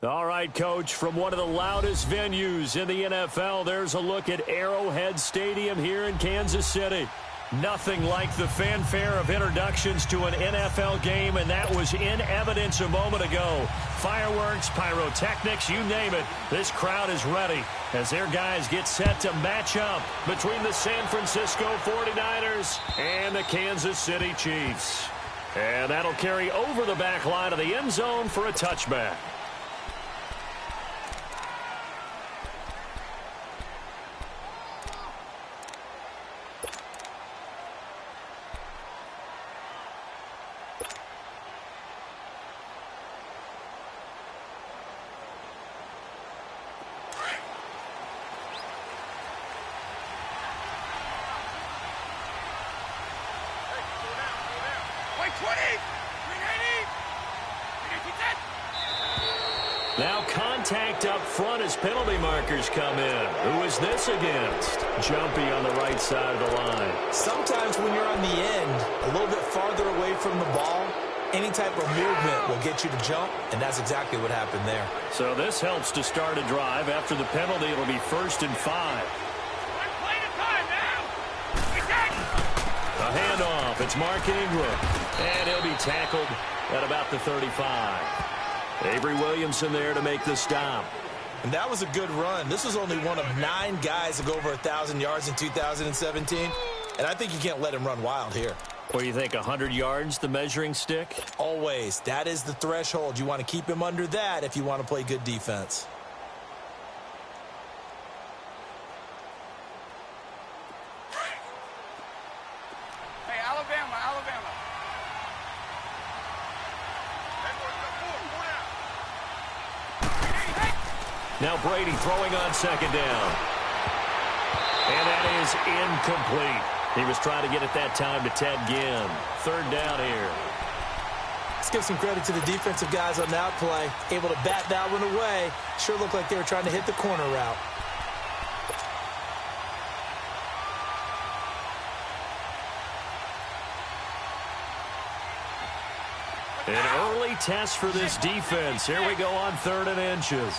All right, Coach, from one of the loudest venues in the NFL, there's a look at Arrowhead Stadium here in Kansas City. Nothing like the fanfare of introductions to an NFL game, and that was in evidence a moment ago. Fireworks, pyrotechnics, you name it. This crowd is ready as their guys get set to match up between the San Francisco 49ers and the Kansas City Chiefs. And that'll carry over the back line of the end zone for a touchback. Now contact up front as penalty markers come in. Who is this against? Jumpy on the right side of the line. Sometimes when you're on the end, a little bit farther away from the ball, any type of movement will get you to jump, and that's exactly what happened there. So this helps to start a drive. After the penalty, it'll be 1st and 5. A handoff. It's Mark Ingram. And he'll be tackled at about the 35. Avery Williamson there to make the stop. And that was a good run. This was only one of 9 guys to go over 1,000 yards in 2017. And I think you can't let him run wild here. What do you think, 100 yards, the measuring stick? Always. That is the threshold. You want to keep him under that if you want to play good defense. Now Brady throwing on 2nd down. And that is incomplete. He was trying to get it that time to Ted Ginn. 3rd down here. Let's give some credit to the defensive guys on that play. Able to bat that one away. Sure looked like they were trying to hit the corner route. An early test for this defense. Here we go on 3rd and inches.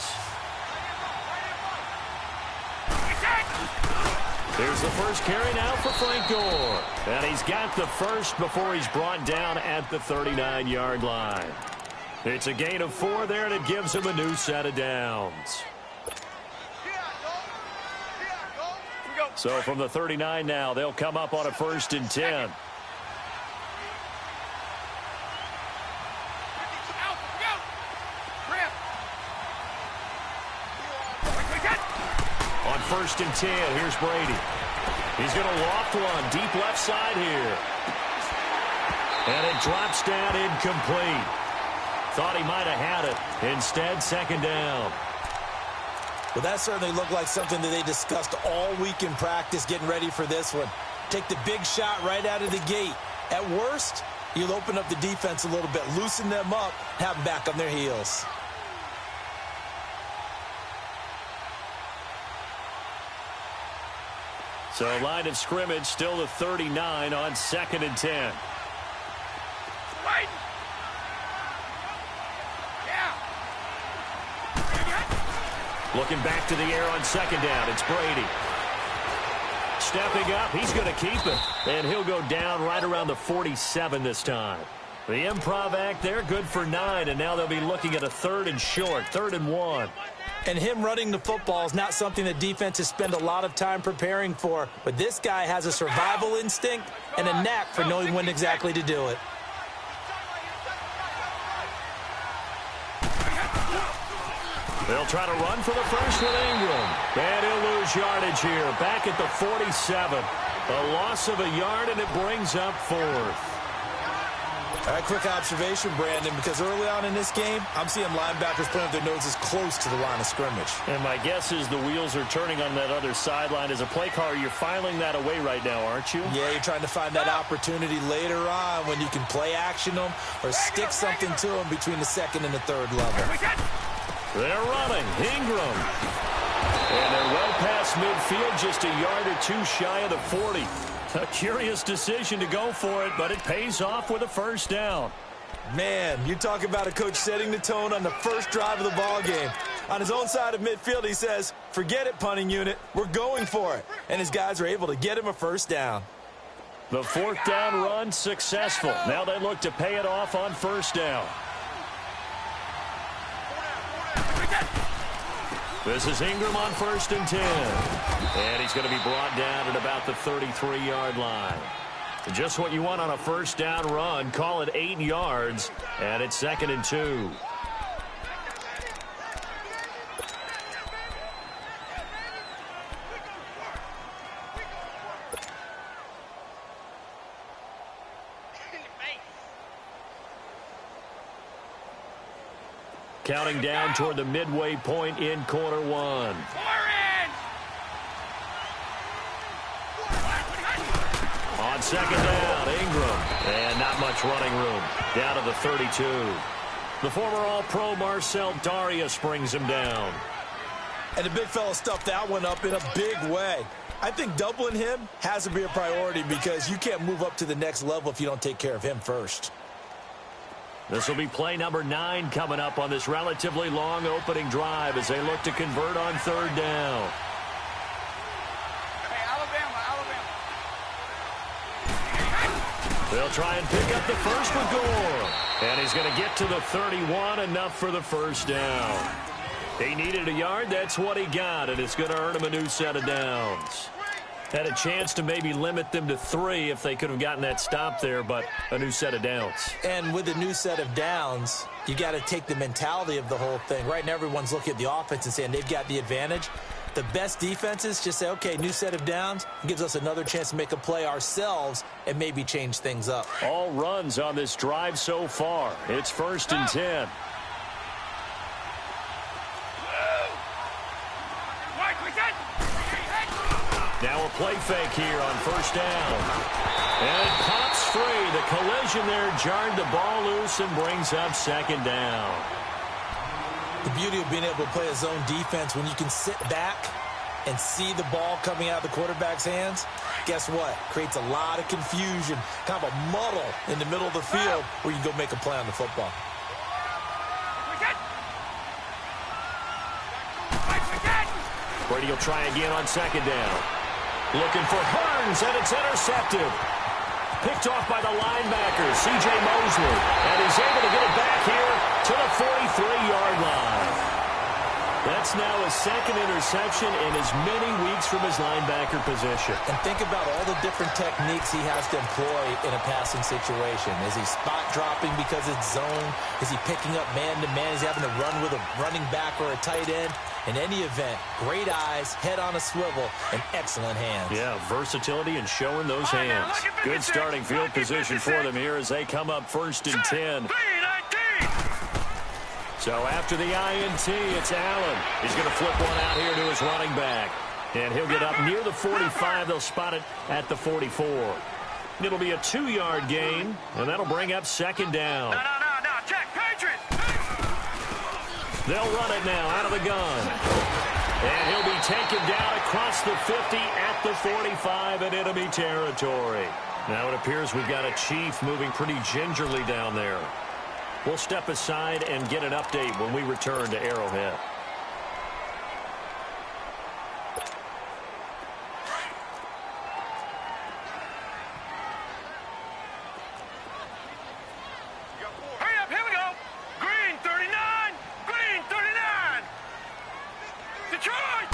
Here's the first carry now for Frank Gore. And he's got the first before he's brought down at the 39-yard line. It's a gain of 4 there, and it gives him a new set of downs. So from the 39 now, they'll come up on a 1st and 10. On 1st and 10, here's Brady. He's going to loft one deep left side here. And it drops down incomplete. Thought he might have had it. Instead, 2nd down. Well, that certainly looked like something that they discussed all week in practice getting ready for this one. Take the big shot right out of the gate. At worst, you'll open up the defense a little bit, loosen them up, have them back on their heels. So line of scrimmage still the 39 on 2nd and 10. Looking back to the air on 2nd down. It's Brady. Stepping up. He's going to keep it. And he'll go down right around the 47 this time. The improv act there, good for 9. And now they'll be looking at a 3rd and short, 3rd and 1. And him running the football is not something that defenses spend a lot of time preparing for. But this guy has a survival instinct and a knack for knowing when exactly to do it. They'll try to run for the first with Ingram. And he'll lose yardage here. Back at the 47. A loss of a yard, and it brings up 4th. All right, quick observation, Brandon, because early on in this game, I'm seeing linebackers putting their noses close to the line of scrimmage. And my guess is the wheels are turning on that other sideline. As a play caller, you're filing that away right now, aren't you? Yeah, you're trying to find that opportunity later on when you can play action them or stick something to them between the 2nd and the 3rd level. They're running. Ingram. And they're well past midfield, just a yard or 2 shy of the 40. A curious decision to go for it, but it pays off with a 1st down. Man, you talk about a coach setting the tone on the first drive of the ball game. On his own side of midfield, he says, forget it, punting unit. We're going for it. And his guys are able to get him a first down. The fourth down run successful. Now they look to pay it off on first down. This is Ingram on 1st and 10. And he's going to be brought down at about the 33-yard line. Just what you want on a first down run. Call it 8 yards, and it's 2nd and 2. Counting down toward the midway point in quarter one. On second down, Ingram. And not much running room. Down to the 32. The former All-Pro Marcel Darius brings him down. And the big fella stuffed that one up in a big way. I think doubling him has to be a priority because you can't move up to the next level if you don't take care of him first. This will be play number 9 coming up on this relatively long opening drive as they look to convert on third down. They'll try and pick up the first with Gore. And he's going to get to the 31, enough for the first down. He needed a yard, that's what he got, and it's going to earn him a new set of downs. Had a chance to maybe limit them to 3 if they could have gotten that stop there, but a new set of downs. And with a new set of downs, you got to take the mentality of the whole thing. Right now, everyone's looking at the offense and saying they've got the advantage. The best defenses just say, okay, new set of downs, gives us another chance to make a play ourselves and maybe change things up. All runs on this drive so far. It's 1st and 10. Now a play fake here on first down. And it pops free. The collision there jarred the ball loose and brings up second down. The beauty of being able to play a zone defense when you can sit back and see the ball coming out of the quarterback's hands, guess what? Creates a lot of confusion, kind of a muddle in the middle of the field where you can go make a play on the football. Brady will try again on second down. Looking for Hearns, and it's intercepted. Picked off by the linebacker, C.J. Mosley. And he's able to get it back here to the 43-yard line. That's now his second interception in as many weeks from his linebacker position. And think about all the different techniques he has to employ in a passing situation. Is he spot dropping because it's zone? Is he picking up man-to-man? Is he having to run with a running back or a tight end? In any event, great eyes, head on a swivel, and excellent hands. Yeah, versatility and showing those hands. Good starting field position for them here as they come up 1st and 10. So after the INT, it's Allen. He's going to flip one out here to his running back. And he'll get up near the 45. They'll spot it at the 44. It'll be a 2-yard gain, and that'll bring up second down. No, check, Patriots! They'll run it now out of the gun. And he'll be taken down across the 50 at the 45 in enemy territory. Now it appears we've got a Chief moving pretty gingerly down there. We'll step aside and get an update when we return to Arrowhead. Hurry up, here we go. Green 39, green 39. Detroit!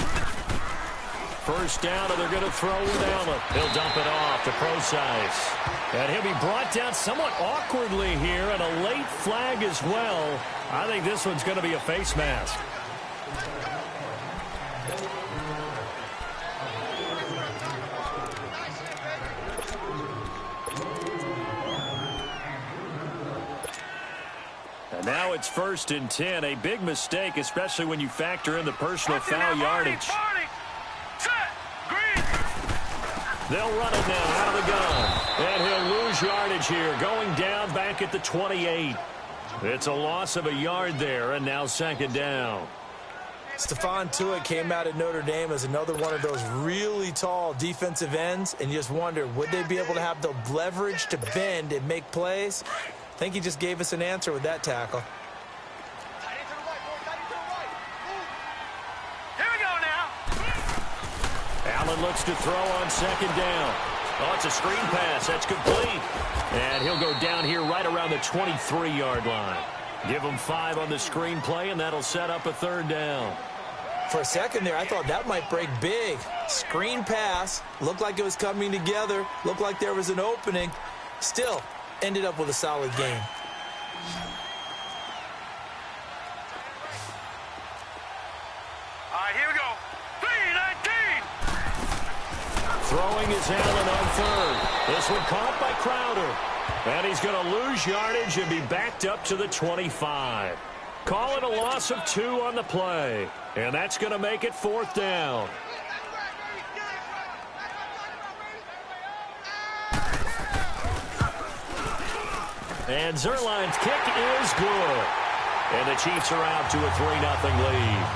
First down, and they're going to throw with Allen. He'll dump it off to Procise. And he'll be brought down somewhat awkwardly here, and a late flag as well. I think this one's going to be a face mask. And now it's 1st and 10. A big mistake, especially when you factor in the personal foul yardage. They'll run it now out of the gun. And he'll lose yardage here, going down back at the 28. It's a loss of a yard there, and now second down. Stephon Tuitt came out at Notre Dame as another one of those really tall defensive ends, and you just wonder, would they be able to have the leverage to bend and make plays? I think he just gave us an answer with that tackle. Here we go now. Allen looks to throw on second down. Oh, it's a screen pass. That's complete. And he'll go down here right around the 23-yard line. Give him 5 on the screen play, and that'll set up a third down. For a second there, I thought that might break big. Screen pass. Looked like it was coming together. Looked like there was an opening. Still, ended up with a solid game. All right, here we go. 3-19. Throwing is Allen on third. This one caught by Crowder. And he's going to lose yardage and be backed up to the 25. Call it a loss of 2 on the play. And that's going to make it 4th down. And Zuerlein's kick is good. And the Chiefs are out to a 3-0 lead.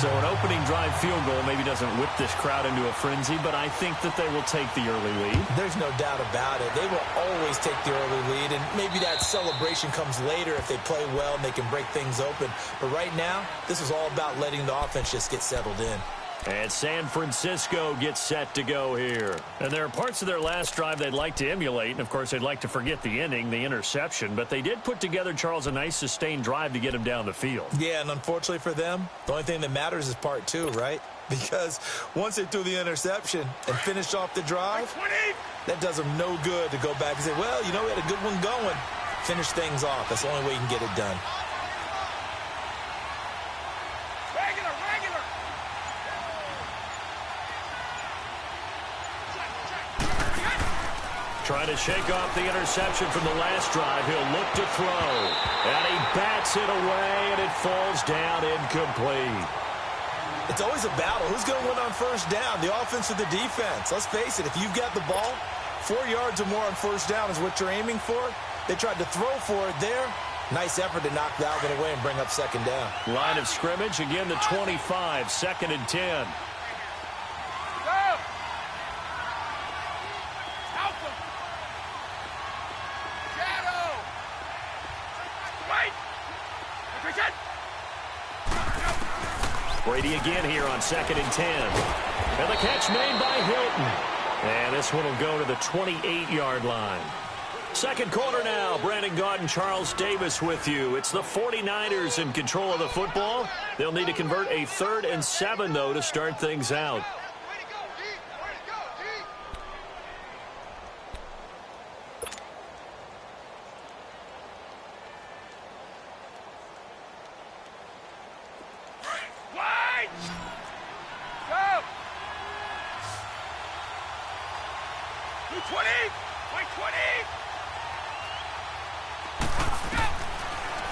So an opening drive field goal maybe doesn't whip this crowd into a frenzy, but I think that they will take the early lead. There's no doubt about it. They will always take the early lead, and maybe that celebration comes later if they play well and they can break things open. But right now, this is all about letting the offense just get settled in. And San Francisco gets set to go here. And there are parts of their last drive they'd like to emulate. And, of course, they'd like to forget the ending, the interception. But they did put together, Charles, a nice sustained drive to get him down the field. Yeah, and unfortunately for them, the only thing that matters is part 2, right? Because once they threw the interception and finished off the drive, that does them no good to go back and say, well, you know, we had a good one going. Finish things off. That's the only way you can get it done. Trying to shake off the interception from the last drive. He'll look to throw. And he bats it away, and it falls down incomplete. It's always a battle. Who's going to win on first down, the offense or the defense? Let's face it, if you've got the ball, 4 yards or more on first down is what you're aiming for. They tried to throw for it there. Nice effort to knock that one away and bring up second down. Line of scrimmage, again the 25, 2nd and 10. Brady again here on 2nd and 10. And the catch made by Hilton. And this one will go to the 28-yard line. Second quarter now. Brandon Gaudin and Charles Davis with you. It's the 49ers in control of the football. They'll need to convert a 3rd and 7, though, to start things out.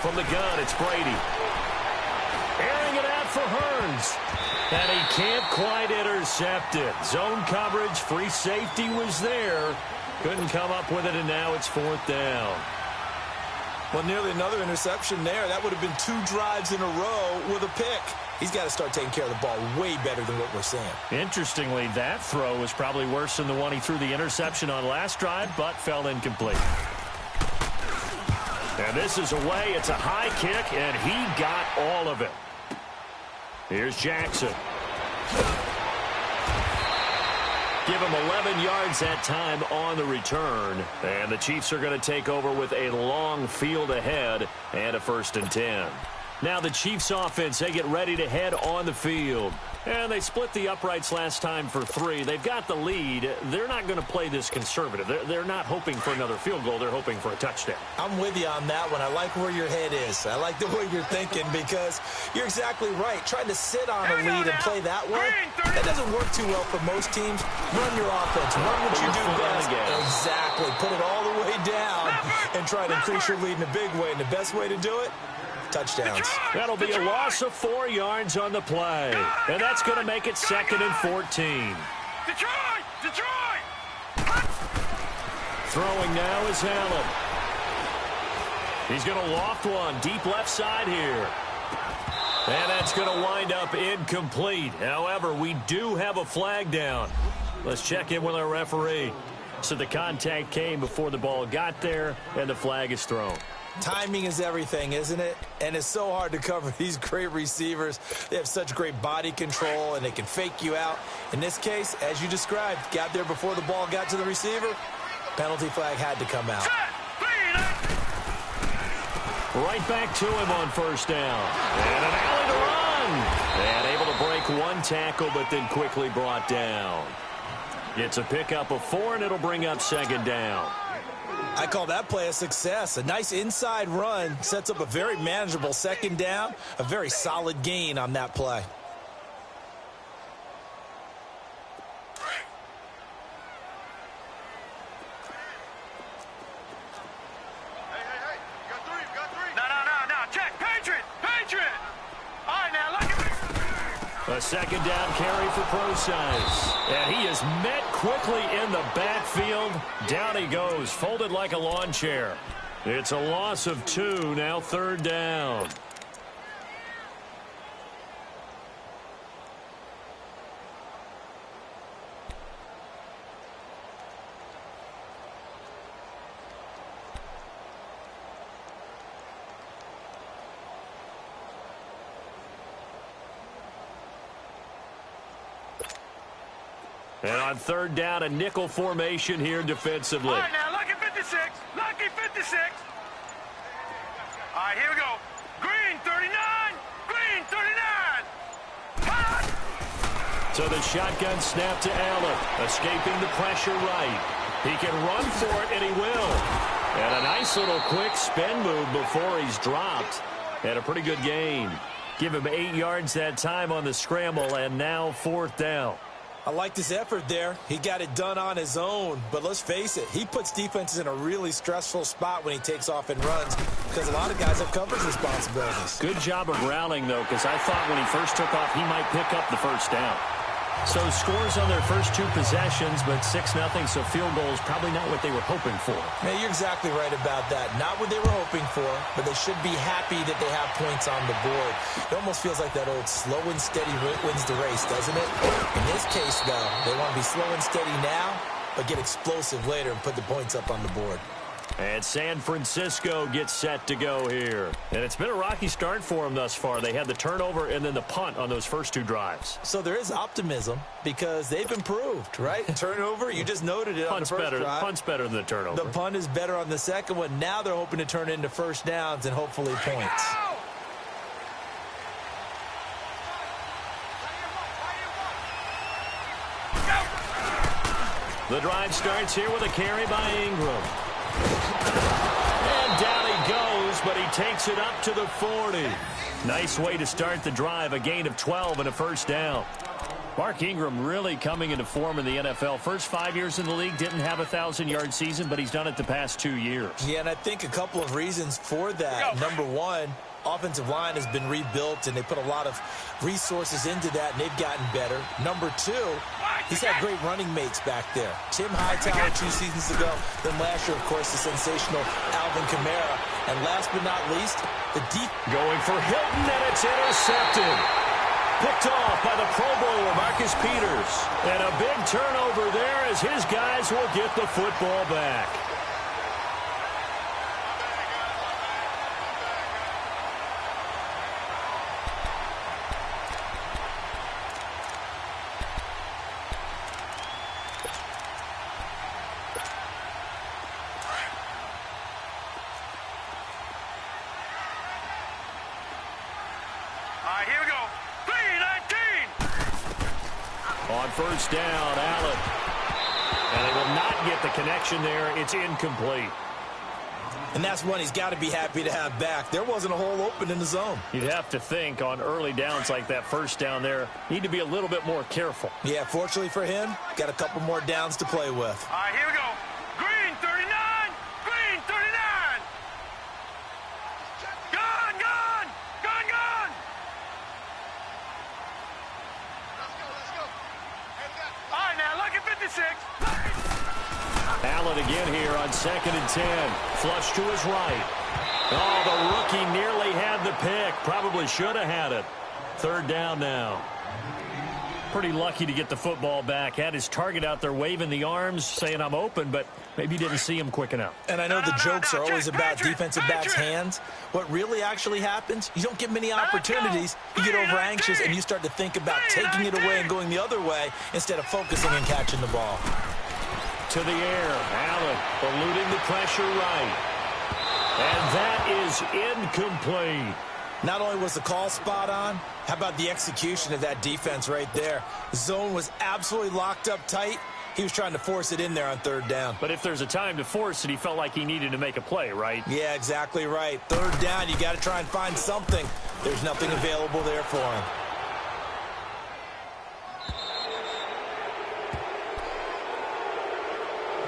From the gun, it's Brady. Airing it out for Hearns. And he can't quite intercept it. Zone coverage, free safety was there. Couldn't come up with it, and now it's 4th down. Well, nearly another interception there. That would have been 2 drives in a row with a pick. He's got to start taking care of the ball way better than what we're seeing. Interestingly, that throw was probably worse than the one he threw the interception on last drive, but fell incomplete. And this is away. It's a high kick, and he got all of it. Here's Jackson. Give him 11 yards that time on the return. And the Chiefs are going to take over with a long field ahead and a 1st and 10. Now the Chiefs offense, they get ready to head on the field. And they split the uprights last time for 3. They've got the lead. They're not going to play this conservative. They're not hoping for another field goal. They're hoping for a touchdown. I'm with you on that one. I like where your head is. I like the way you're thinking because you're exactly right. Trying to sit on a lead and play that way, that doesn't work too well for most teams. Run your offense. Run what you do best. Exactly. Put it all the way down and try to increase your lead in a big way. And the best way to do it, touchdowns. That'll be a loss of 4 yards on the play. And that's going to make it 2nd and 14. Detroit! Throwing now is Allen. He's going to loft one deep left side here. And that's going to wind up incomplete. However, we do have a flag down. Let's check in with our referee. So the contact came before the ball got there, and the flag is thrown. Timing is everything, isn't it? And it's so hard to cover these great receivers. They have such great body control, and they can fake you out. In this case, as you described, got there before the ball got to the receiver. Penalty flag had to come out. Right back to him on first down. And an alley to run. And able to break one tackle, but then quickly brought down. It's a pickup of 4, and it'll bring up second down. I call that play a success. A nice inside run sets up a very manageable second down. A very solid gain on that play. A second down carry for Procise. And he is met quickly in the backfield. Down he goes, folded like a lawn chair. It's a loss of 2, now third down. And on third down, a nickel formation here defensively. All right, now, lucky 56. Lucky 56. All right, here we go. Green 39. Green 39. Hot. So the shotgun snap to Allen. Escaping the pressure right. He can run for it, and he will. And a nice little quick spin move before he's dropped. And a pretty good gain. Give him 8 yards that time on the scramble, and now fourth down. I like this effort there. He got it done on his own. But let's face it, he puts defenses in a really stressful spot when he takes off and runs because a lot of guys have coverage responsibilities. Good job of rallying, though, because I thought when he first took off, he might pick up the first down. So scores on their first 2 possessions, but 6-0, so field goal is probably not what they were hoping for. Yeah, you're exactly right about that. Not what they were hoping for, but they should be happy that they have points on the board. It almost feels like that old slow and steady wins the race, doesn't it? In this case, though, they want to be slow and steady now, but get explosive later and put the points up on the board. And San Francisco gets set to go here. And it's been a rocky start for them thus far. They had the turnover and then the punt on those first 2 drives. So there is optimism because they've improved, right? Turnover, you just noted it on the first drive. Punt's better than the turnover. The punt is better on the second one. Now they're hoping to turn into first downs and hopefully points. The drive starts here with a carry by Ingram. And down he goes, but he takes it up to the 40. Nice way to start the drive, a gain of 12 and a first down. Mark Ingram really coming into form in the NFL. First 5 years in the league, didn't have a 1,000-yard season, but he's done it the past 2 years. Yeah, and I think a couple of reasons for that. Number one, offensive line has been rebuilt, and they put a lot of resources into that, and they've gotten better. Number two, he's had great running mates back there. Tim Hightower 2 seasons ago, then last year, of course, the sensational Alvin Kamara. And last but not least, the deep. Going for Hilton, and it's intercepted. Picked off by the Pro Bowler, Marcus Peters. And a big turnover there as his guys will get the football back. Here we go. 3-19. On first down, Allen. And they will not get the connection there. It's incomplete. And that's one he's got to be happy to have back. There wasn't a hole open in the zone. You'd have to think on early downs like that first down there, need to be a little bit more careful. Yeah, fortunately for him, got a couple more downs to play with. All right, here we go. Green 39. Green 39. Gone, gone. Gone, gone. Let's go. All right, now, look at 56. Allen again here on 2nd and 10. Flush to his right. Oh, the rookie nearly had the pick. Probably should have had it. Third down now. Pretty lucky to get the football back. Had his target out there waving the arms, saying I'm open, but maybe didn't see him quick enough. And I know the jokes are always about defensive backs' hands. What really actually happens, you don't get many opportunities. You get over anxious and you start to think about taking it away and going the other way instead of focusing and catching the ball. To the air. Allen eluding the pressure right. And that is incomplete. Not only was the call spot on, how about the execution of that defense right there? The zone was absolutely locked up tight. He was trying to force it in there on third down. But if there's a time to force it, he felt like he needed to make a play, right? Yeah, exactly right. Third down, you got to try and find something. There's nothing available there for him.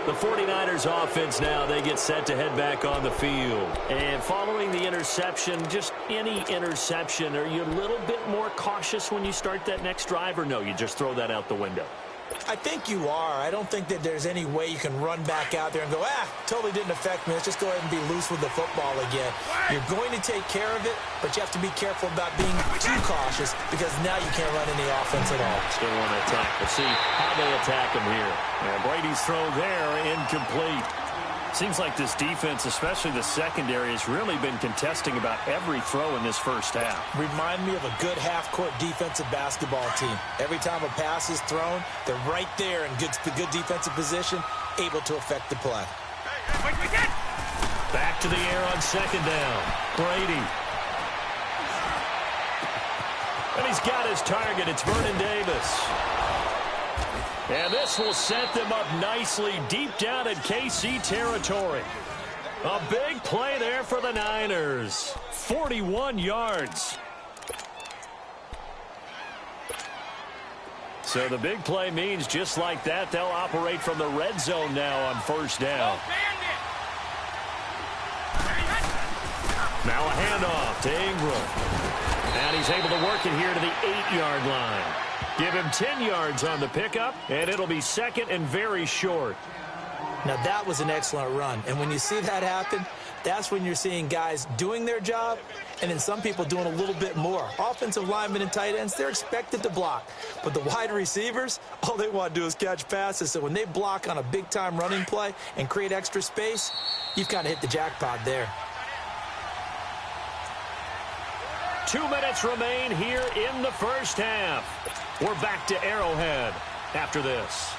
The 49ers offense now, they get set to head back on the field. And following the interception, just any interception, are you a little bit more cautious when you start that next drive, or no, you just throw that out the window? I think you are. I don't think that there's any way you can run back out there and go, totally didn't affect me. Let's just go ahead and be loose with the football again. You're going to take care of it, but you have to be careful about being too cautious because now you can't run any offense at all. Still want to attack. We'll see how they attack him here. And Brady's throw there, incomplete. Seems like this defense, especially the secondary, has really been contesting about every throw in this first half. Remind me of a good half-court defensive basketball team. Every time a pass is thrown, they're right there in good defensive position, able to affect the play. Back to the air on second down. Brady. And he's got his target. It's Vernon Davis. And this will set them up nicely deep down in KC territory. A big play there for the Niners. 41 yards. So the big play means just like that, they'll operate from the red zone now on first down. Now a handoff to Ingram. And he's able to work it here to the 8-yard line. Give him 10 yards on the pickup, and it'll be second and very short. Now, that was an excellent run. And when you see that happen, that's when you're seeing guys doing their job and then some people doing a little bit more. Offensive linemen and tight ends, they're expected to block. But the wide receivers, all they want to do is catch passes. So when they block on a big-time running play and create extra space, you've kind of hit the jackpot there. 2 minutes remain here in the first half. We're back to Arrowhead after this.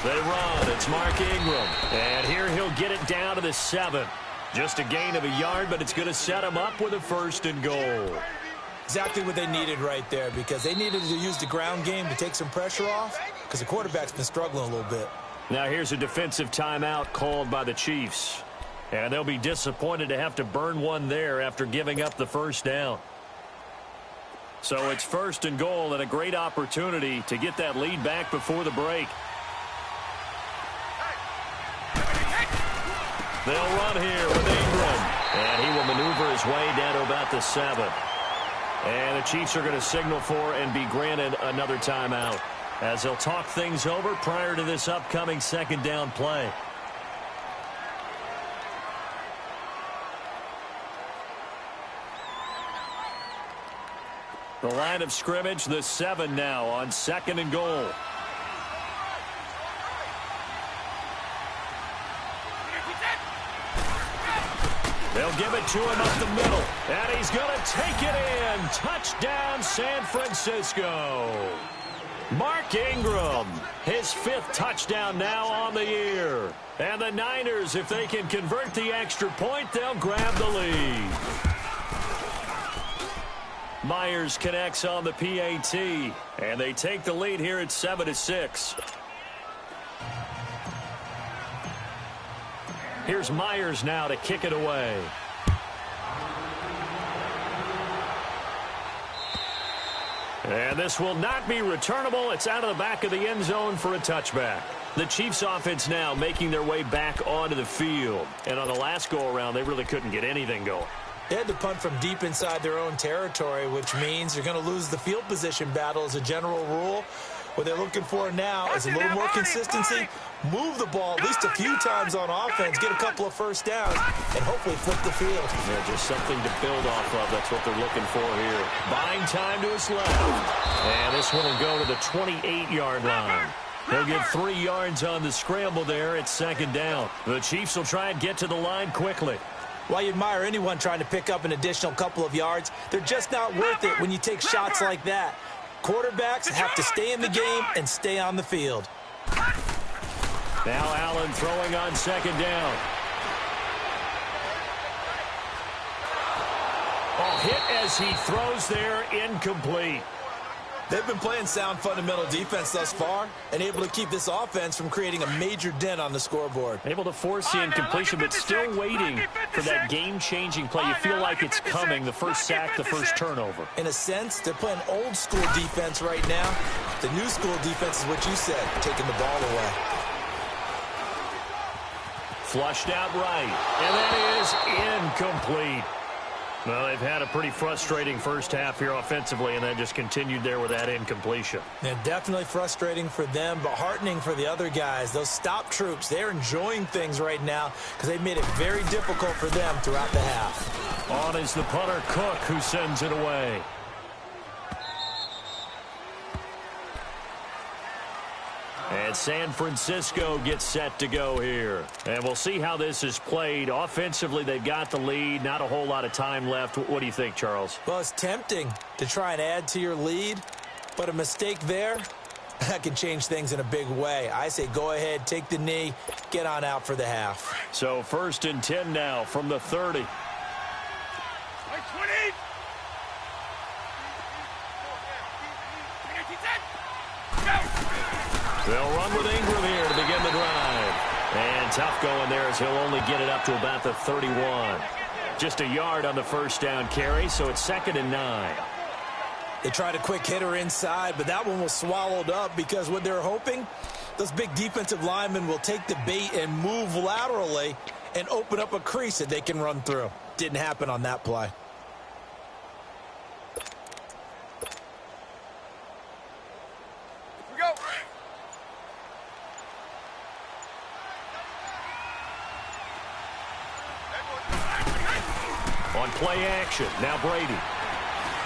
They run. It's Mark Ingram. And here he'll get it down to the 7. Just a gain of a yard, but it's going to set him up with a first and goal. Exactly what they needed right there because they needed to use the ground game to take some pressure off because the quarterback's been struggling a little bit. Now here's a defensive timeout called by the Chiefs. And they'll be disappointed to have to burn one there after giving up the first down. So it's first and goal and a great opportunity to get that lead back before the break. They'll run here with Ingram. And he will maneuver his way down to about the 7. And the Chiefs are going to signal for and be granted another timeout as they'll talk things over prior to this upcoming second down play. The line of scrimmage, the 7 now on second and goal. They'll give it to him up the middle. And he's going to take it in. Touchdown, San Francisco. Mark Ingram, his 5th touchdown now on the year. And the Niners, if they can convert the extra point, they'll grab the lead. Myers connects on the PAT. And they take the lead here at 7-6. Here's Myers now to kick it away. And this will not be returnable. It's out of the back of the end zone for a touchback. The Chiefs offense now making their way back onto the field. And on the last go-around, they really couldn't get anything going. They had to punt from deep inside their own territory, which means you're going to lose the field position battle as a general rule. What they're looking for now is a little more consistency, move the ball at least a few times on offense, get a couple of first downs, and hopefully flip the field. Yeah, just something to build off of. That's what they're looking for here. Buying time to his left. And this one will go to the 28-yard line. He'll get 3 yards on the scramble there. It's second down. The Chiefs will try and get to the line quickly. While you admire anyone trying to pick up an additional couple of yards, they're just not worth it when you take shots like that. Quarterbacks have to stay in the game and stay on the field. Now Allen throwing on second down. Hit as he throws there, incomplete. They've been playing sound fundamental defense thus far and able to keep this offense from creating a major dent on the scoreboard. Able to force the incompletion, but still waiting for that game-changing play. You feel like it's coming, the first sack, the first turnover. In a sense, they're playing old-school defense right now. The new-school defense is what you said, taking the ball away. Flushed out right, and that is incomplete. Well, they've had a pretty frustrating first half here offensively, and then just continued there with that incompletion. And definitely frustrating for them, but heartening for the other guys. Those stop troops, they're enjoying things right now because they've made it very difficult for them throughout the half. On is the punter, Cook, who sends it away. And San Francisco gets set to go here. And we'll see how this is played. Offensively, they've got the lead. Not a whole lot of time left. What do you think, Charles? Well, it's tempting to try and add to your lead, but a mistake there, that can change things in a big way. I say go ahead, take the knee, get on out for the half. So 1st and 10 now from the 30. They'll run with Ingram here to begin the drive. And tough going there as he'll only get it up to about the 31. Just a yard on the first down carry, so it's 2nd and 9. They tried a quick hitter inside, but that one was swallowed up because what they're hoping, those big defensive linemen will take the bait and move laterally and open up a crease that they can run through. Didn't happen on that play. On play action, now Brady.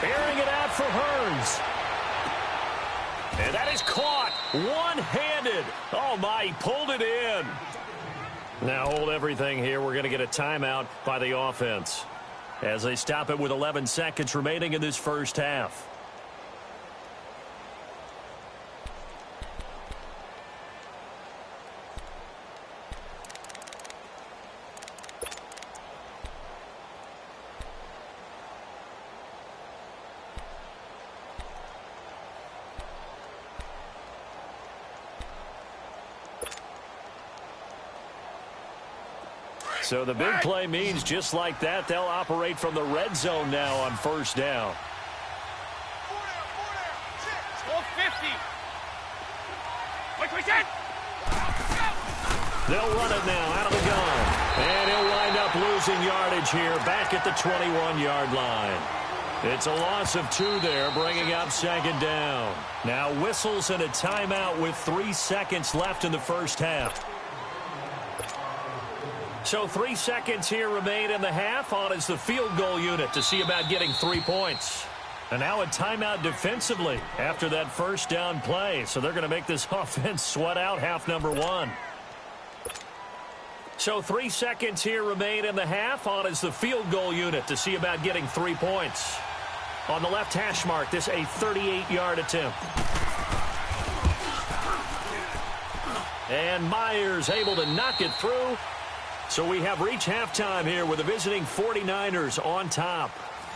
Airing it out for Hearns. And that is caught one-handed. Oh, my, he pulled it in. Now hold everything here. We're going to get a timeout by the offense as they stop it with 11 seconds remaining in this first half. So the big play means just like that, they'll operate from the red zone now on first down. 50. They'll run it now out of the gun. And he'll wind up losing yardage here back at the 21-yard line. It's a loss of 2 there, bringing up 2nd down. Now whistles and a timeout with 3 seconds left in the first half. So 3 seconds here remain in the half. On is the field goal unit to see about getting 3 points. And now a timeout defensively after that first down play. So they're going to make this offense sweat out half number 1. So 3 seconds here remain in the half. On is the field goal unit to see about getting 3 points. On the left hash mark, this a 38-yard attempt. And Myers able to knock it through. So we have reached halftime here with the visiting 49ers on top.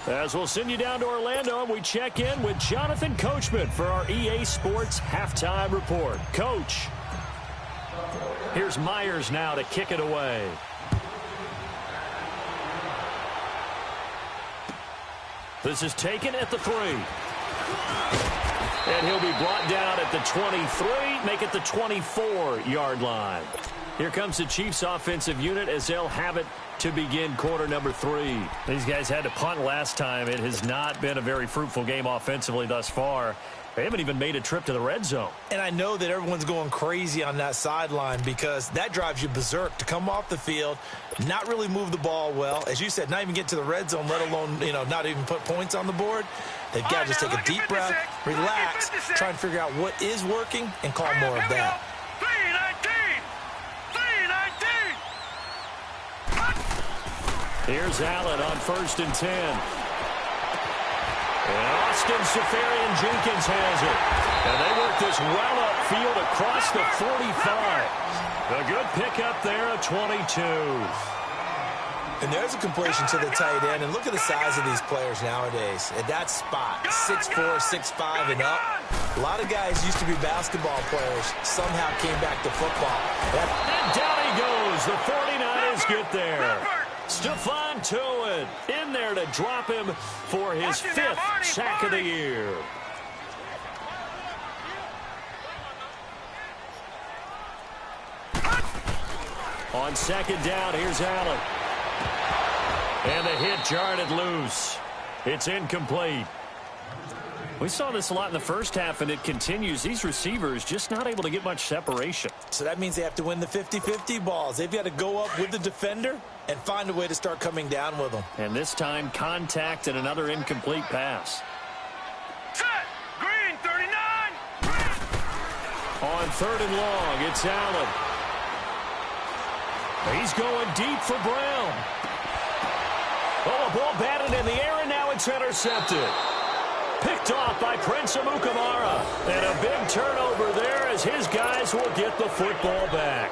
As we'll send you down to Orlando, and we check in with Jonathan Coachman for our EA Sports Halftime Report. Coach, here's Myers now to kick it away. This is taken at the 3. And he'll be brought down at the 23, make it the 24-yard line. Here comes the Chiefs offensive unit as they'll have it to begin quarter number 3. These guys had to punt last time. It has not been a very fruitful game offensively thus far. They haven't even made a trip to the red zone. And I know that everyone's going crazy on that sideline because that drives you berserk to come off the field, not really move the ball well. As you said, not even get to the red zone, let alone, not even put points on the board. They've got to just take a deep breath, relax, try and figure out what is working and call more of that. Here's Allen on 1st and 10. And Austin Seferian-Jenkins has it. And they work this well upfield across the 45. A good pickup there at 22. And there's a completion to the tight end. And look at the size of these players nowadays. At that spot, 6'4", 6'5", and up. A lot of guys used to be basketball players. Somehow came back to football. And down he goes. The 49ers get there. Stephon Tuitt in there to drop him for his 5th sack of the year. On 2nd down, here's Allen. And the hit jarred it loose. It's incomplete. We saw this a lot in the first half, and it continues. These receivers just not able to get much separation. So that means they have to win the 50-50 balls. They've got to go up with the defender and find a way to start coming down with them. And this time, contact and another incomplete pass. Set. Green, 39. On 3rd and long, it's Allen. He's going deep for Brown. Oh, a ball batted in the air, and now it's intercepted. Picked off by Prince Amukamara. And a big turnover there as his guys will get the football back.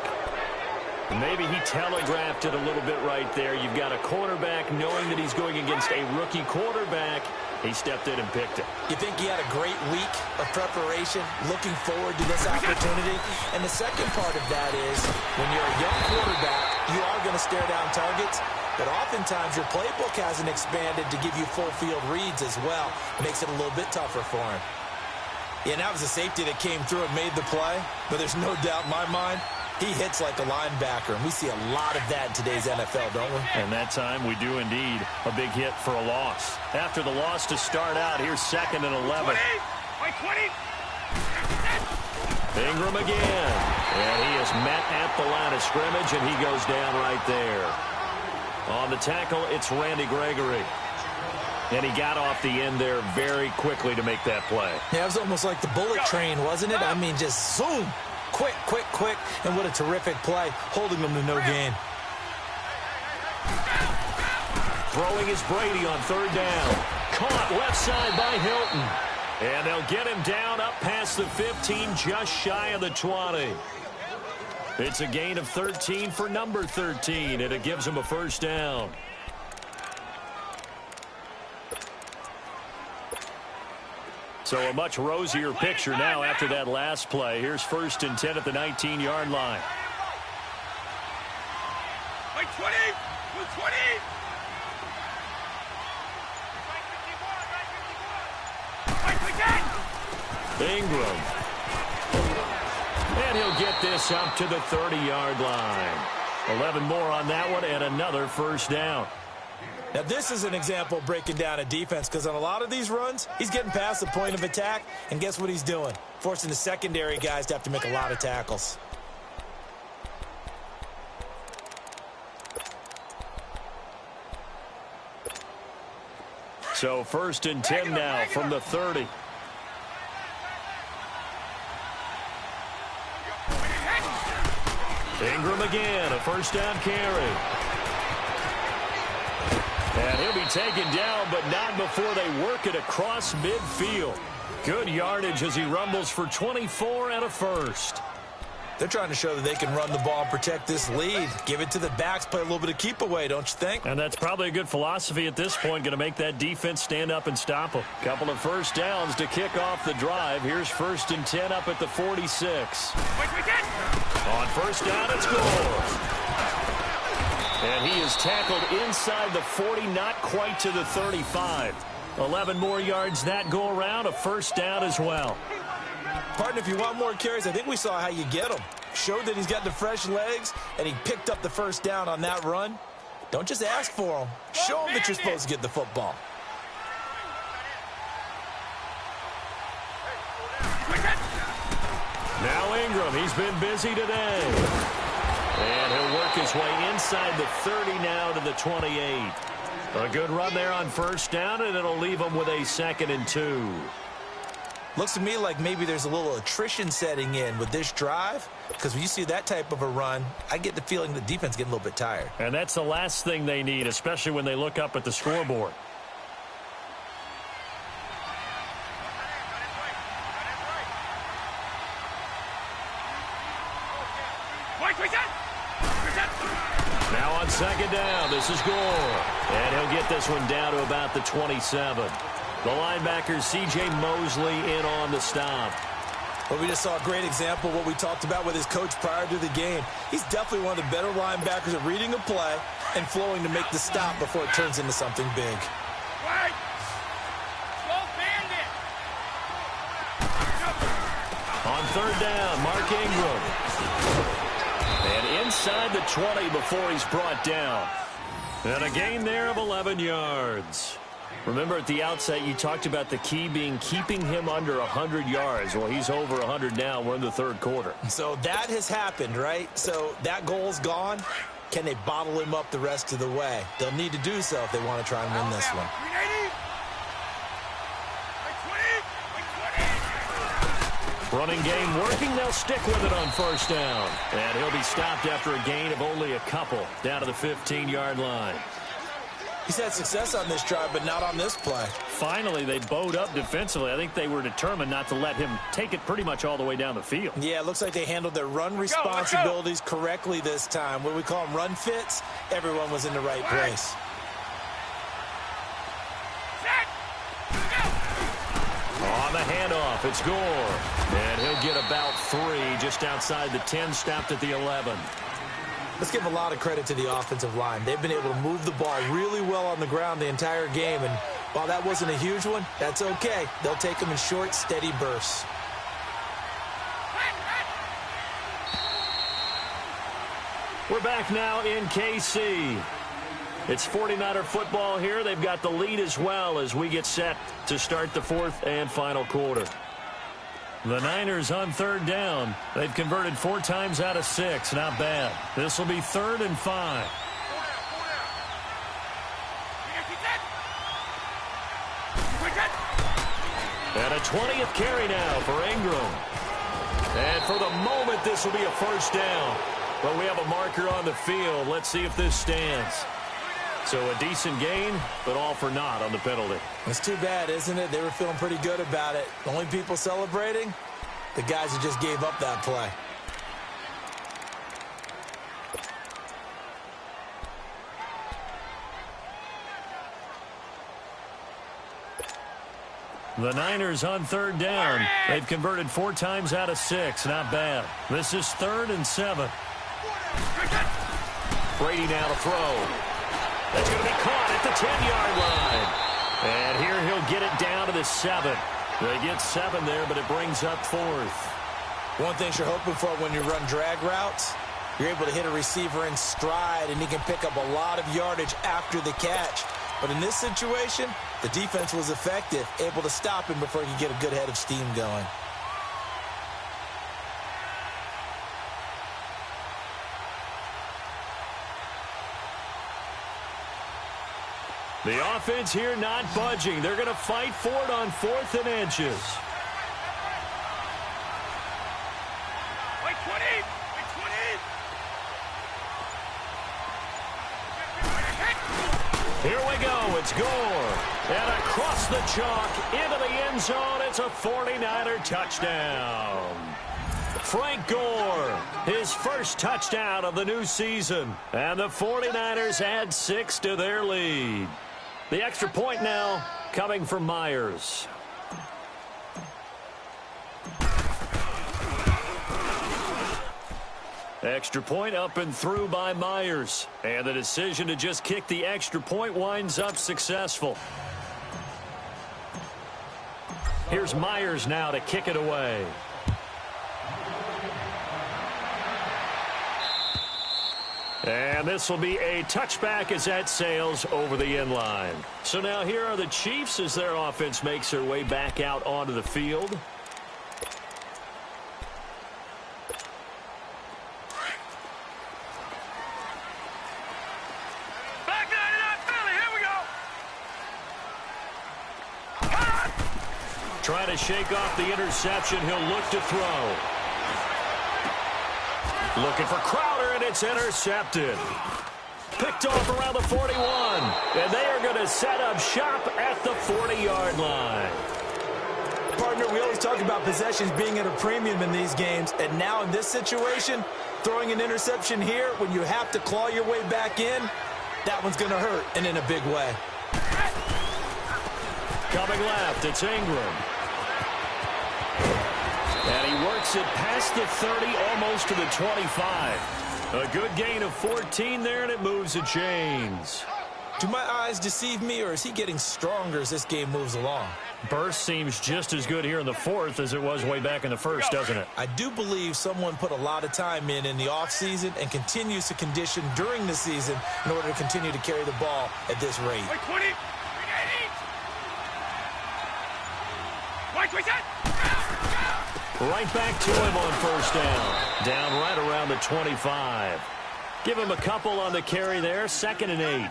Maybe he telegraphed it a little bit right there. You've got a quarterback knowing that he's going against a rookie quarterback. He stepped in and picked it. You think he had a great week of preparation, looking forward to this opportunity? And the second part of that is when you're a young quarterback, you are going to stare down targets. But oftentimes your playbook hasn't expanded to give you full field reads as well. It makes it a little bit tougher for him. Yeah, and that was a safety that came through and made the play. But there's no doubt in my mind, he hits like a linebacker. And we see a lot of that in today's NFL, don't we? And that time we do indeed. A big hit for a loss. After the loss to start out, here's 2nd and 11. 20. Ingram again. And he is met at the line of scrimmage, and he goes down right there. On the tackle, it's Randy Gregory. And he got off the end there very quickly to make that play. Yeah, it was almost like the bullet train, wasn't it? I mean, just zoom. Quick. And what a terrific play, holding them to no gain. Throwing is Brady on 3rd down. Caught left side by Hilton. And they'll get him down up past the 15, just shy of the 20. It's a gain of 13 for number 13, and it gives him a 1st down. So a much rosier picture now after that last play. Here's 1st and 10 at the 19-yard line. 20. Ingram. And he'll get this up to the 30-yard line. 11 more on that one and another 1st down. Now, this is an example of breaking down a defense because on a lot of these runs, he's getting past the point of attack, and guess what he's doing? Forcing the secondary guys to have to make a lot of tackles. So 1st and 10 now from the 30. Ingram again, a 1st down carry. And he'll be taken down, but not before they work it across midfield. Good yardage as he rumbles for 24 and a 1st. They're trying to show that they can run the ball and protect this lead. Give it to the backs, play a little bit of keep away, don't you think? And that's probably a good philosophy at this point, going to make that defense stand up and stop them. Couple of 1st downs to kick off the drive. Here's 1st and 10 up at the 46. On 1st down, it's Gore. And he is tackled inside the 40, not quite to the 35. 11 more yards that go around, a 1st down as well. Partner, if you want more carries, I think we saw how you get them. showed that he's got the fresh legs, and he picked up the first down on that run. Don't just ask for him. Show him that you're supposed to get the football. Now Ingram, he's been busy today. And he'll work his way inside the 30 now to the 28. A good run there on first down, and it'll leave him with a 2nd and 2. Looks to me like maybe there's a little attrition setting in with this drive, because when you see that type of a run, I get the feeling the defense getting a little bit tired. And that's the last thing they need, especially when they look up at the scoreboard. Now on 2nd down, this is Gore. And he'll get this one down to about the 27. The linebacker, C.J. Mosley, in on the stop. Well, we just saw a great example of what we talked about with his coach prior to the game. He's definitely one of the better linebackers at reading a play and flowing to make the stop before it turns into something big. On 3rd down, Mark Ingram. And inside the 20 before he's brought down. And a gain there of 11 yards. Remember at the outset you talked about the key being keeping him under 100 yards. Well, he's over 100 now. We're in the 3rd quarter. So that has happened, right? So that goal's gone. Can they bottle him up the rest of the way? They'll need to do so if they want to try and win this one. Running game working. They'll stick with it on first down. And he'll be stopped after a gain of only a couple down to the 15-yard line. He's had success on this drive, but not on this play. Finally, they bowed up defensively. I think they were determined not to let him take it pretty much all the way down the field. Yeah, it looks like they handled their run responsibilities correctly this time. What we call them run fits, everyone was in the right place. On the handoff, it's Gore. And he'll get about 3 just outside the 10, stopped at the 11. Let's give a lot of credit to the offensive line. They've been able to move the ball really well on the ground the entire game. And while that wasn't a huge one, that's okay. They'll take them in short, steady bursts. We're back now in KC. It's 49er football here. They've got the lead as well as we get set to start the 4th and final quarter. The Niners on 3rd down. They've converted 4 times out of 6. Not bad. This will be 3rd and 5. And a 20th carry now for Ingram. And for the moment, this will be a first down. But we have a marker on the field. Let's see if this stands. So a decent gain, but all for naught on the penalty. It's too bad, isn't it? They were feeling pretty good about it. The only people celebrating, the guys who just gave up that play. The Niners on 3rd down. They've converted 4 times out of 6. Not bad. This is 3rd and 7. Brady now to throw. That's going to be caught at the 10-yard line. And here he'll get it down to the 7. They get 7 there, but it brings up 4th. One thing you're hoping for when you run drag routes, you're able to hit a receiver in stride, and he can pick up a lot of yardage after the catch. But in this situation, the defense was effective, able to stop him before he could get a good head of steam going. The offense here not budging. They're going to fight for it on 4th and inches. Here we go. It's Gore. And across the chalk into the end zone. It's a 49er touchdown. Frank Gore, his first touchdown of the new season. And the 49ers add 6 to their lead. The extra point now coming from Myers. Extra point up and through by Myers. And the decision to just kick the extra point winds up successful. Here's Myers now to kick it away. And this will be a touchback as that sails over the end line. So now here are the Chiefs as their offense makes their way back out onto the field. Back 99 Philly, here we go. Trying to shake off the interception. He'll look to throw. Looking for Crowder, and it's intercepted. Picked off around the 41. And they are going to set up shop at the 40-yard line. Partner, we always talk about possessions being at a premium in these games. And now in this situation, throwing an interception here when you have to claw your way back in, that one's going to hurt, and in a big way. Coming left, it's Ingram. And he works it past the 30, almost to the 25. A good gain of 14 there, and it moves the chains. Do my eyes deceive me, or is he getting stronger as this game moves along? Burst seems just as good here in the fourth as it was way back in the first, doesn't it? I do believe someone put a lot of time in the offseason and continues to condition during the season in order to continue to carry the ball at this rate. Wait, 20. Wait, set. Right back to him on first down. Down right around the 25. Give him a couple on the carry there. 2nd and 8.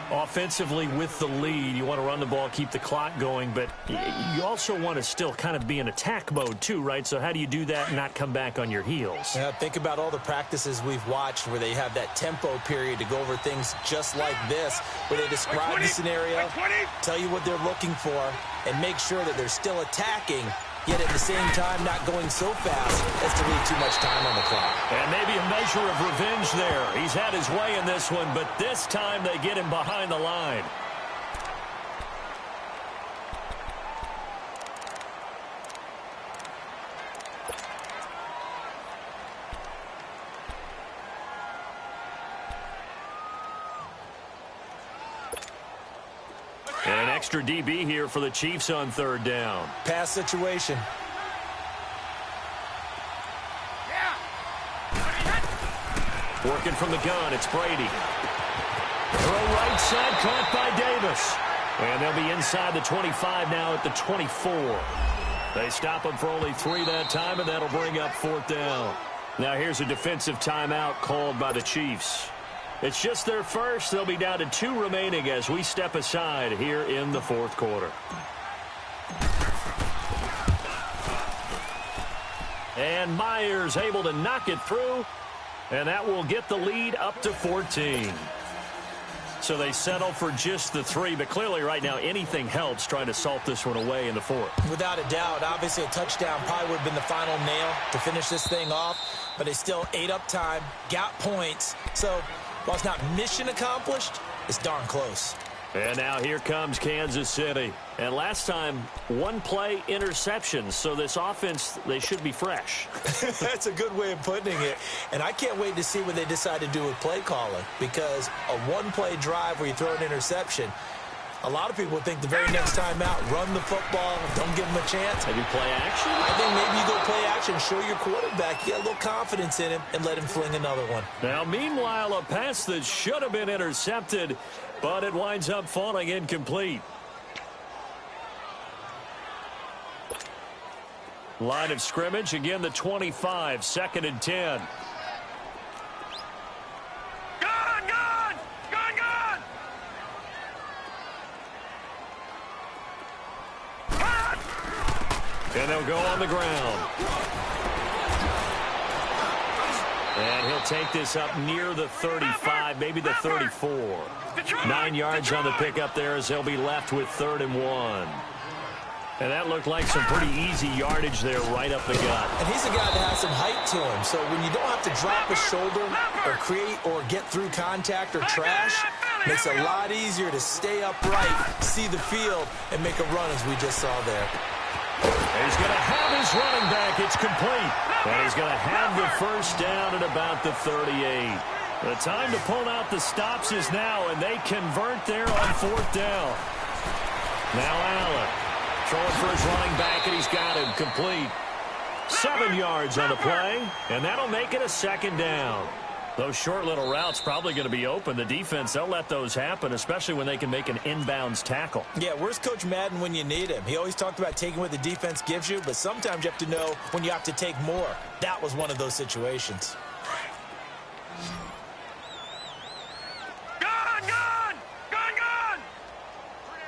Offensively with the lead, you want to run the ball, keep the clock going, but you also want to still kind of be in attack mode too, right? So how do you do that and not come back on your heels? Yeah, think about all the practices we've watched where they have that tempo period to go over things just like this, where they describe the scenario, tell you what they're looking for, and make sure that they're still attacking, yet at the same time not going so fast as to leave too much time on the clock. And maybe a measure of revenge there. He's had his way in this one, but this time they get him behind the line. And an extra DB here for the Chiefs on 3rd down. Pass situation. Working from the gun, it's Brady. Throw right side, caught by Davis. And they'll be inside the 25 now at the 24. They stop him for only 3 that time, and that'll bring up 4th down. Now here's a defensive timeout called by the Chiefs. It's just their first. They'll be down to 2 remaining as we step aside here in the 4th quarter. And Myers able to knock it through. And that will get the lead up to 14. So they settle for just the 3, but clearly right now anything helps trying to salt this one away in the 4th. Without a doubt, obviously a touchdown probably would have been the final nail to finish this thing off, but they still ate up time, got points. So while it's not mission accomplished, it's darn close. And now here comes Kansas City. And last time, 1-play interceptions. So this offense, they should be fresh. That's a good way of putting it. And I can't wait to see what they decide to do with play calling. Because a 1-play drive where you throw an interception, a lot of people think the very next time out, run the football, don't give them a chance. Maybe play action? I think maybe you go play action, show your quarterback, you get a little confidence in him, and let him fling another one. Now, meanwhile, a pass that should have been intercepted, but it winds up falling incomplete. Line of scrimmage, again the 25, 2nd and 10. And they'll go on the ground. And he'll take this up near the 35, maybe the 34. 9 yards on the pickup there as they'll be left with 3rd and 1. And that looked like some pretty easy yardage there right up the gut. And he's a guy that has some height to him. So when you don't have to drop a shoulder or create or get through contact or trash, makes it a lot easier to stay upright, see the field, and make a run as we just saw there. He's going to have his running back. It's complete. And he's going to have the first down at about the 38. The time to pull out the stops is now, and they convert there on 4th down. Now Allen throwing for his running back, and he's got him complete. 7 yards on the play, and that'll make it a 2nd down. Those short little routes probably going to be open. The defense, they'll let those happen, especially when they can make an inbounds tackle. Yeah, where's Coach Madden when you need him? He always talked about taking what the defense gives you, but sometimes you have to know when you have to take more. That was one of those situations. Gun!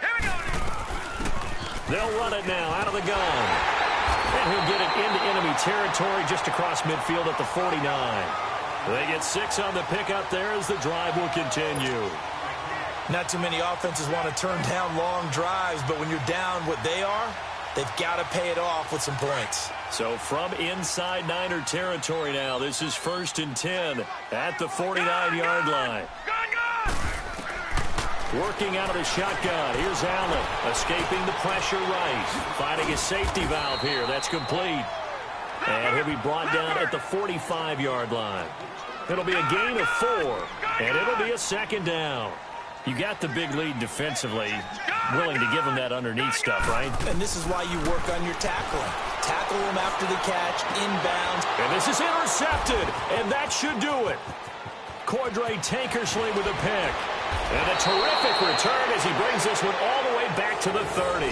Here we go. They'll run it now out of the gun. And he'll get it into enemy territory just across midfield at the 49. They get 6 on the pickup there as the drive will continue. Not too many offenses want to turn down long drives, but when you're down what they are, they've got to pay it off with some points. So from inside Niner territory now, this is 1st and 10 at the 49-yard line. Gun! Working out of the shotgun. Here's Allen escaping the pressure right. Finding his safety valve here. That's complete. And he'll be brought down at the 45-yard line. It'll be a gain of 4, and it'll be a 2nd down. You got the big lead defensively, willing to give him that underneath stuff, right? And this is why you work on your tackling. Tackle him after the catch, inbounds. And this is intercepted, and that should do it. Cordray Tankersley with a pick. And a terrific return as he brings this one all the way back to the 30.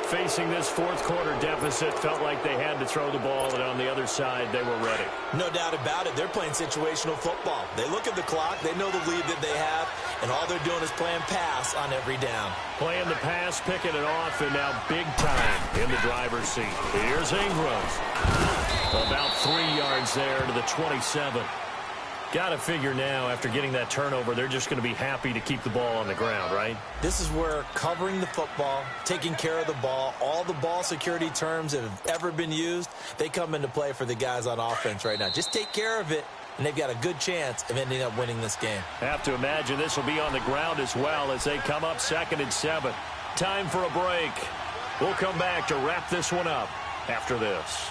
Facing this 4th quarter deficit, felt like they had to throw the ball, and on the other side, they were ready. No doubt about it. They're playing situational football. They look at the clock, they know the lead that they have, and all they're doing is playing pass on every down. Playing the pass, picking it off, and now big time in the driver's seat. Here's Ingram. About 3 yards there to the 27. Got to figure now, after getting that turnover, they're just going to be happy to keep the ball on the ground, right? This is where covering the football, taking care of the ball, all the ball security terms that have ever been used, they come into play for the guys on offense right now. Just take care of it, and they've got a good chance of ending up winning this game. Have to imagine this will be on the ground as well as they come up 2nd and 7. Time for a break. We'll come back to wrap this one up after this.